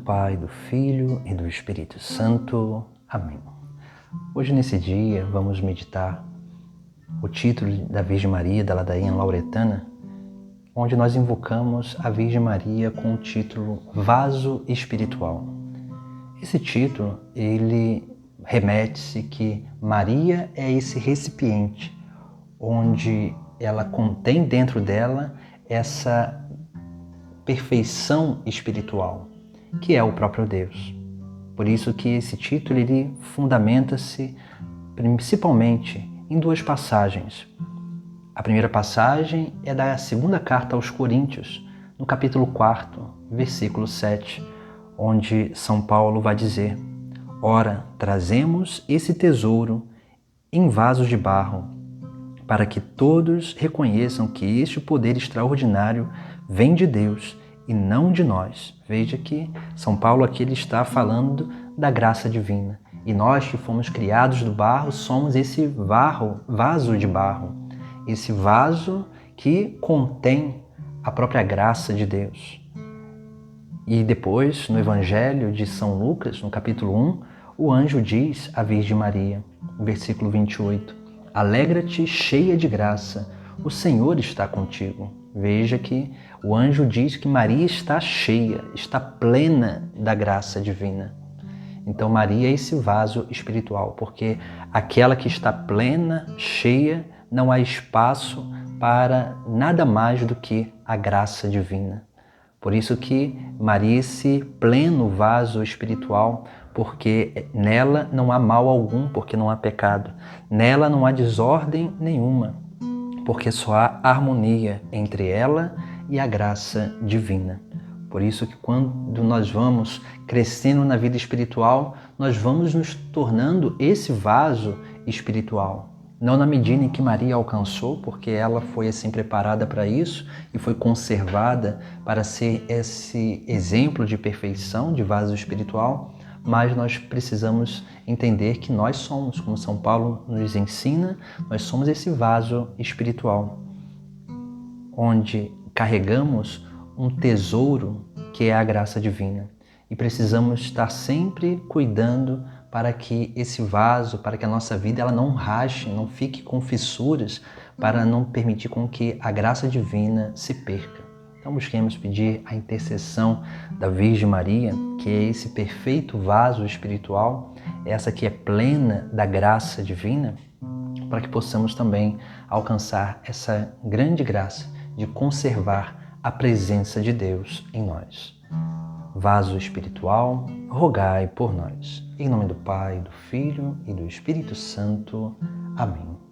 Pai, do Filho e do Espírito Santo. Amém. Hoje, nesse dia, vamos meditar o título da Virgem Maria, da ladainha lauretana, onde nós invocamos a Virgem Maria com o título Vaso Espiritual. Esse título, ele remete-se que Maria é esse recipiente onde ela contém dentro dela essa perfeição espiritual, que é o próprio Deus. Por isso que esse título ele fundamenta-se principalmente em duas passagens. A primeira passagem é da segunda carta aos Coríntios, no capítulo 4, versículo 7, onde São Paulo vai dizer: Ora, trazemos esse tesouro em vasos de barro, para que todos reconheçam que este poder extraordinário vem de Deus e não de nós. Veja que São Paulo aqui ele está falando da graça divina. E nós que fomos criados do barro somos esse vaso de barro, esse vaso que contém a própria graça de Deus. E depois, no Evangelho de São Lucas, no capítulo 1, o anjo diz à Virgem Maria, no versículo 28, Alegra-te, cheia de graça, o Senhor está contigo. Veja que o anjo diz que Maria está cheia, está plena da graça divina. Então Maria é esse vaso espiritual, porque aquela que está plena, cheia, não há espaço para nada mais do que a graça divina. Por isso que Maria é esse pleno vaso espiritual, porque nela não há mal algum, porque não há pecado. Nela não há desordem nenhuma, porque só há harmonia entre ela e a graça divina. Por isso que quando nós vamos crescendo na vida espiritual, nós vamos nos tornando esse vaso espiritual. Não na medida em que Maria alcançou, porque ela foi assim preparada para isso e foi conservada para ser esse exemplo de perfeição, de vaso espiritual, mas nós precisamos entender que nós somos, como São Paulo nos ensina, nós somos esse vaso espiritual, onde carregamos um tesouro que é a graça divina. E precisamos estar sempre cuidando para que esse vaso, para que a nossa vida ela não rache, não fique com fissuras, para não permitir com que a graça divina se perca. Então busquemos pedir a intercessão da Virgem Maria, que é esse perfeito vaso espiritual, essa que é plena da graça divina, para que possamos também alcançar essa grande graça de conservar a presença de Deus em nós. Vaso espiritual, rogai por nós. Em nome do Pai, do Filho e do Espírito Santo. Amém.